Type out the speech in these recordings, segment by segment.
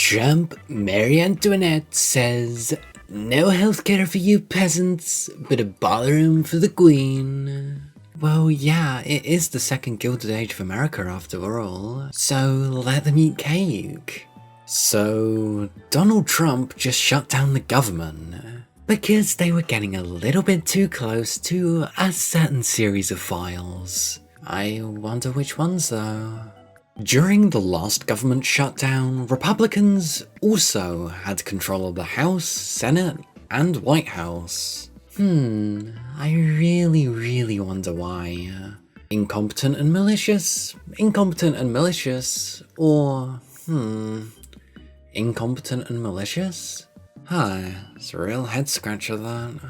Trump, Marie Antoinette says, no healthcare for you peasants, but a ballroom for the Queen. Well, yeah, it is the second Gilded Age of America after all, so let them eat cake. So, Donald Trump just shut down the government because they were getting a little bit too close to a certain series of files. I wonder which ones though. During the last government shutdown, Republicans also had control of the House, Senate, and White House. I really wonder why. Incompetent and malicious, or incompetent and malicious? It's a real head scratcher that.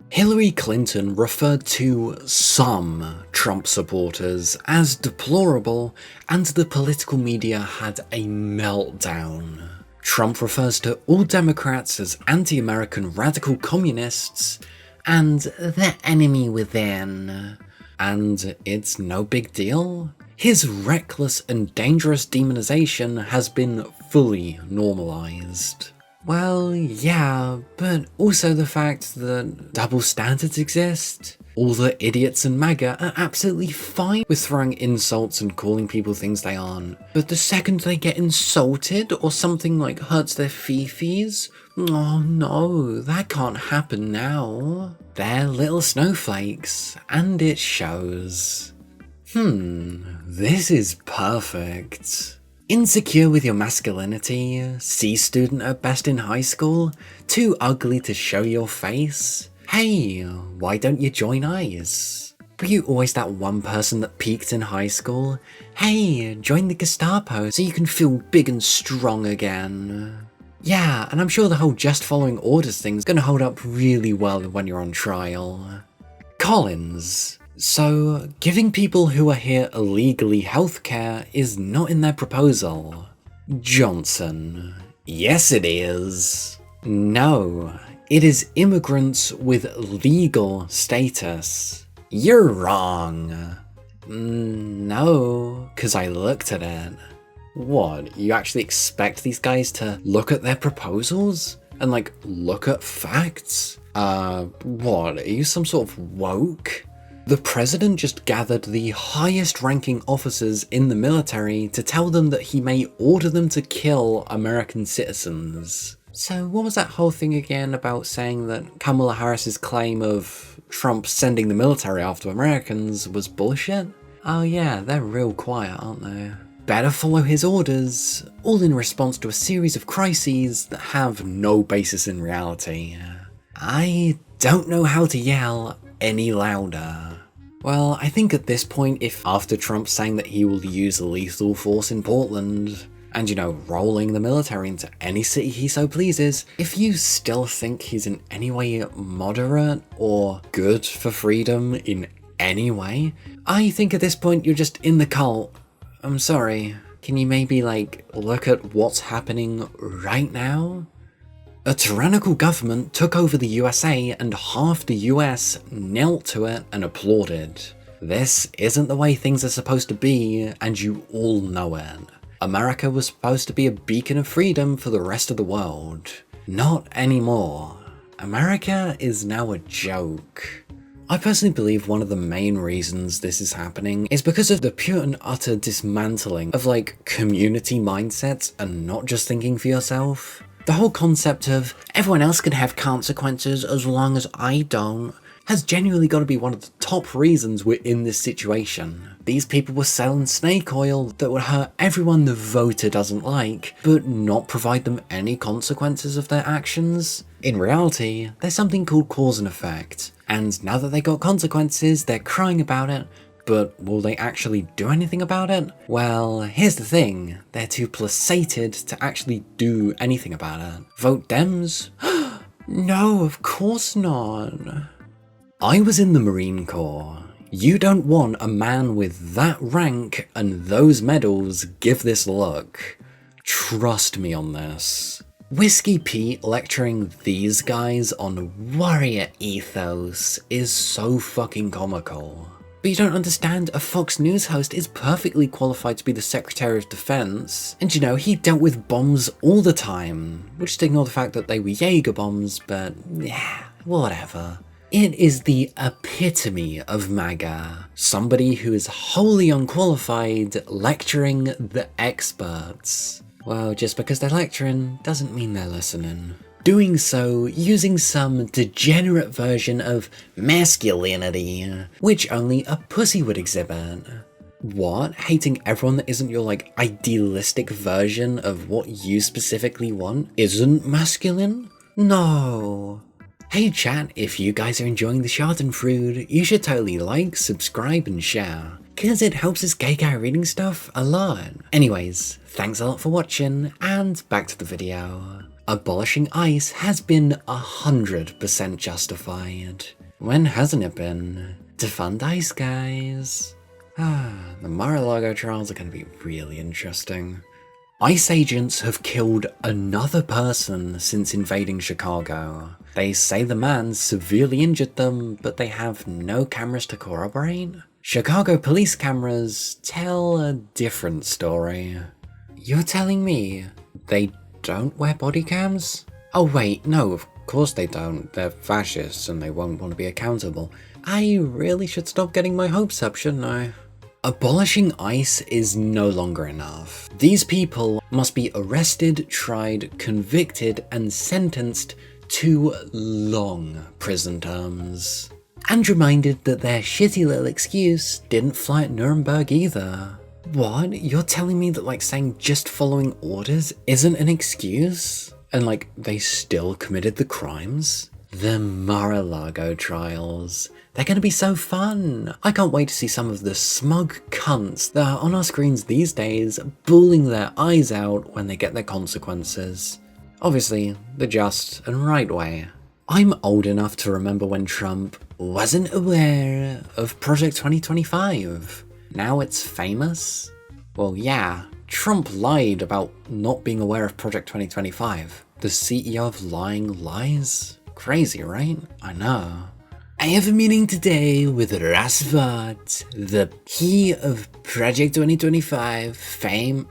Hillary Clinton referred to some Trump supporters as deplorable, and the political media had a meltdown. Trump refers to all Democrats as anti-American radical communists and the enemy within. And it's no big deal. His reckless and dangerous demonization has been fully normalized. Well, yeah, but also the fact that double standards exist. All the idiots in MAGA are absolutely fine with throwing insults and calling people things they aren't. But the second they get insulted or something like hurts their fifis, oh no, that can't happen now. They're little snowflakes, and it shows. This is perfect. Insecure with your masculinity, C student at best in high school, too ugly to show your face? Hey, why don't you join ICE? Were you always that one person that peaked in high school? Hey, join the Gestapo so you can feel big and strong again. Yeah, and I'm sure the whole just following orders thing's gonna hold up really well when you're on trial. Collins. So, giving people who are here illegally healthcare is not in their proposal. Johnson. Yes it is. No, it is immigrants with legal status. You're wrong. No, because I looked at it. What, you actually expect these guys to look at their proposals? And like, look at facts? What, are you some sort of woke? The president just gathered the highest ranking officers in the military to tell them that he may order them to kill American citizens. So what was that whole thing again about saying that Kamala Harris's claim of Trump sending the military after Americans was bullshit? Oh yeah, they're real quiet, aren't they? Better follow his orders, all in response to a series of crises that have no basis in reality. I don't know how to yell any louder. Well, I think at this point, if after Trump saying that he will use lethal force in Portland, and you know, rolling the military into any city he so pleases, if you still think he's in any way moderate or good for freedom in any way, I think at this point you're just in the cult. I'm sorry. Can you maybe like look at what's happening right now? A tyrannical government took over the USA and half the US knelt to it and applauded. This isn't the way things are supposed to be, and you all know it. America was supposed to be a beacon of freedom for the rest of the world. Not anymore. America is now a joke. I personally believe one of the main reasons this is happening is because of the pure and utter dismantling of like community mindsets and not just thinking for yourself. The whole concept of everyone else can have consequences as long as I don't has genuinely got to be one of the top reasons we're in this situation. These people were selling snake oil that would hurt everyone the voter doesn't like, but not provide them any consequences of their actions. In reality, there's something called cause and effect, and now that they got consequences, they're crying about it, but will they actually do anything about it? Well, here's the thing, they're too placated to actually do anything about it. Vote Dems? No, of course not. I was in the Marine Corps. You don't want a man with that rank and those medals give this look. Trust me on this. Whiskey Pete lecturing these guys on warrior ethos is so fucking comical. But you don't understand, a Fox News host is perfectly qualified to be the Secretary of Defense. And you know, he dealt with bombs all the time. We'll just ignore the fact that they were Jaeger bombs, but yeah, whatever. It is the epitome of MAGA. Somebody who is wholly unqualified lecturing the experts. Well, just because they're lecturing doesn't mean they're listening. Doing so using some degenerate version of masculinity, which only a pussy would exhibit. What? Hating everyone that isn't your, like, idealistic version of what you specifically want isn't masculine? No. Hey chat, if you guys are enjoying the Schadenfreude, you should totally like, subscribe and share, cause it helps this gay guy reading stuff a lot. Anyways, thanks a lot for watching, and back to the video. Abolishing ICE has been 100% justified. When hasn't it been? Defund ICE, guys. The Mar-a-Lago trials are going to be really interesting. ICE agents have killed another person since invading Chicago. They say the man severely injured them, but they have no cameras to corroborate. Chicago police cameras tell a different story. You're telling me they don't wear body cams? Oh wait, no, of course they don't. They're fascists and they won't want to be accountable. I really should stop getting my hopes up, shouldn't I? Abolishing ICE is no longer enough. These people must be arrested, tried, convicted, and sentenced to long prison terms. And reminded that their shitty little excuse didn't fly at Nuremberg either. What? You're telling me that, like, saying just following orders isn't an excuse? And, like, they still committed the crimes? The Mar-a-Lago trials. They're gonna be so fun! I can't wait to see some of the smug cunts that are on our screens these days bawling their eyes out when they get their consequences. Obviously, the just and right way. I'm old enough to remember when Trump wasn't aware of Project 2025. Now it's famous? Well, yeah, Trump lied about not being aware of Project 2025. The CEO of lying lies? Crazy, right? I know. I have a meeting today with Rasvat, the key of Project 2025 fame.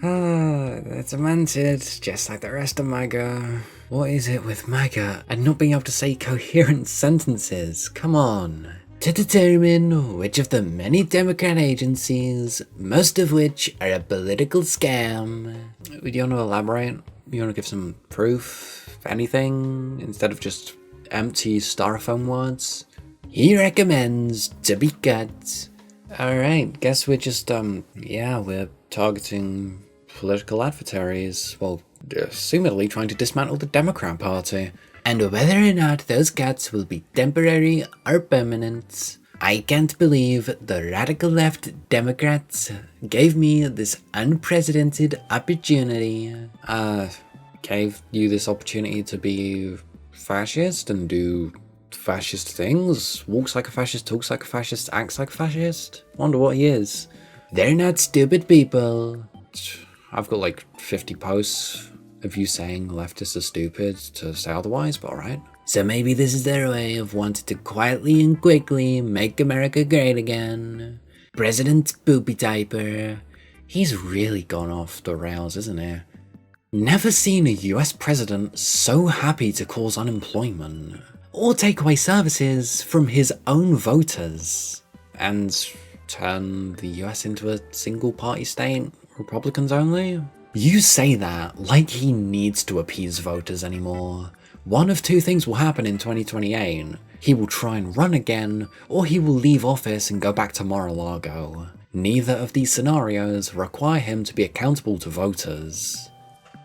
They're demented, just like the rest of MAGA. What is it with MAGA and not being able to say coherent sentences? Come on. To determine which of the many Democrat agencies, most of which are a political scam. Do you want to elaborate? You want to give some proof? Anything? Instead of just empty styrofoam words? He recommends to be cut. Alright, guess we're just, yeah, we're targeting political adversaries. Well, assumedly trying to dismantle the Democrat Party. And whether or not those cuts will be temporary or permanent, I can't believe the radical left Democrats gave me this unprecedented opportunity. Gave you this opportunity to be fascist and do fascist things? Walks like a fascist, talks like a fascist, acts like a fascist? Wonder what he is. They're not stupid people. I've got like 50 posts of you saying leftists are stupid to say otherwise, but alright. So maybe this is their way of wanting to quietly and quickly make America great again. President Poopy Diaper. He's really gone off the rails, isn't he? Never seen a US president so happy to cause unemployment, or take away services from his own voters, and turn the US into a single party state, Republicans only? You say that like he needs to appease voters anymore. One of two things will happen in 2028. He will try and run again, or he will leave office and go back to Mar-a-Lago. Neither of these scenarios require him to be accountable to voters.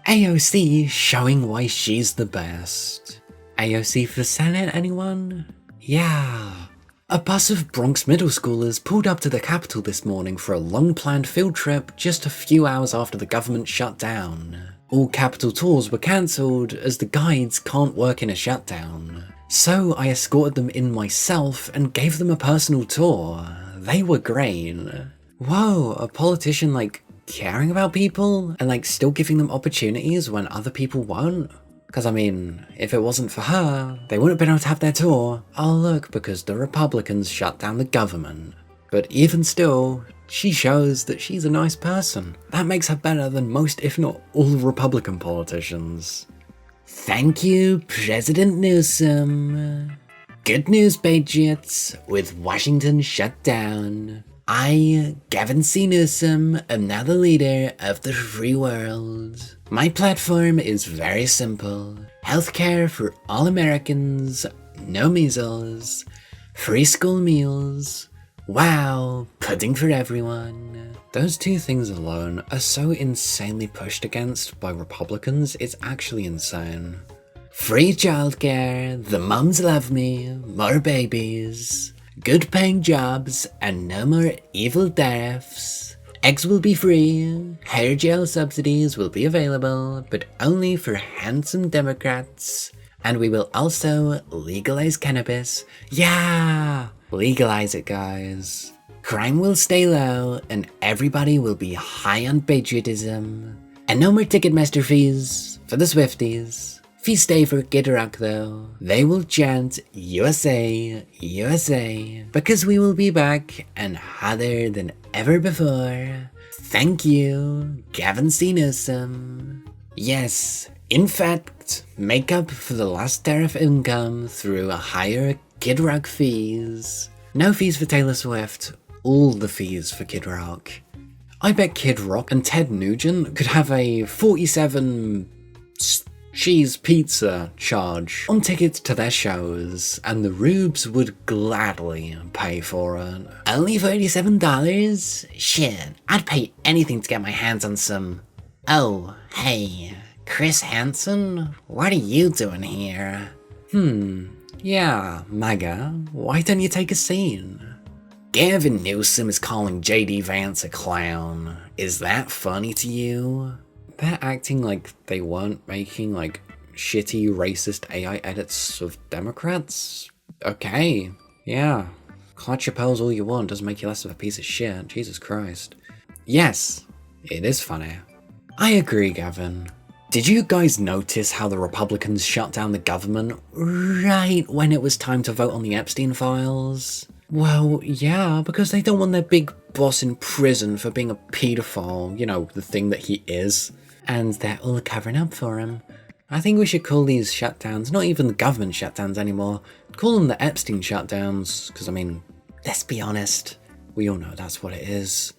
AOC showing why she's the best. AOC for Senate, anyone? Yeah. A bus of Bronx middle schoolers pulled up to the Capitol this morning for a long-planned field trip just a few hours after the government shut down. All Capitol tours were cancelled as the guides can't work in a shutdown. So I escorted them in myself and gave them a personal tour. They were great. Whoa, a politician like caring about people and like still giving them opportunities when other people won't? Because I mean, if it wasn't for her, they wouldn't have been able to have their tour. Oh look, because the Republicans shut down the government. But even still, she shows that she's a nice person. That makes her better than most, if not all, Republican politicians. Thank you, President Newsom. Good news, Patriots. With Washington shut down, I, Gavin C. Newsom, am now the leader of the free world. My platform is very simple. Healthcare for all Americans, no measles, free school meals, wow, pudding for everyone. Those two things alone are so insanely pushed against by Republicans, it's actually insane. Free childcare, the mums love me, more babies, good paying jobs, and no more evil tariffs. Eggs will be free, hair gel subsidies will be available, but only for handsome Democrats. And we will also legalize cannabis. Yeah! Legalize it, guys. Crime will stay low, and everybody will be high on patriotism. And no more Ticketmaster fees for the Swifties. Fees stay for Kid Rock though. They will chant USA, USA, because we will be back and hotter than ever before. Thank you, Gavin C. Newsom. Yes, in fact, make up for the lost tariff income through a higher Kid Rock fees. No fees for Taylor Swift, all the fees for Kid Rock. I bet Kid Rock and Ted Nugent could have a 47 cheese pizza charge on tickets to their shows, and the Rubes would gladly pay for it. Only $47? Shit, I'd pay anything to get my hands on some... Oh, hey, Chris Hansen? What are you doing here? Yeah, MAGA, why don't you take a scene? Gavin Newsom is calling J.D. Vance a clown. Is that funny to you? They're acting like they weren't making, like, shitty, racist AI edits of Democrats? Okay, yeah. Clutch your pearls all you want, doesn't make you less of a piece of shit, Jesus Christ. Yes, it is funny. I agree, Gavin. Did you guys notice how the Republicans shut down the government right when it was time to vote on the Epstein files? Well, yeah, because they don't want their big boss in prison for being a pedophile, you know, the thing that he is. And they're all covering up for him. I think we should call these shutdowns not even the government shutdowns anymore. Call them the Epstein shutdowns, because I mean, let's be honest, we all know that's what it is.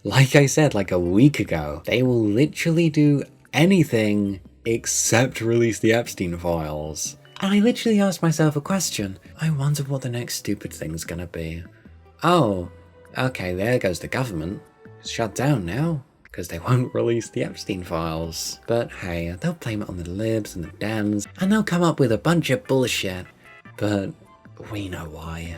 Like I said like a week ago, they will literally do anything except release the Epstein files. And I literally asked myself a question. I wonder what the next stupid thing's gonna be. Oh, okay, there goes the government. It's shut down now, because they won't release the Epstein files. But hey, they'll blame it on the libs and the Dems, and they'll come up with a bunch of bullshit. But we know why.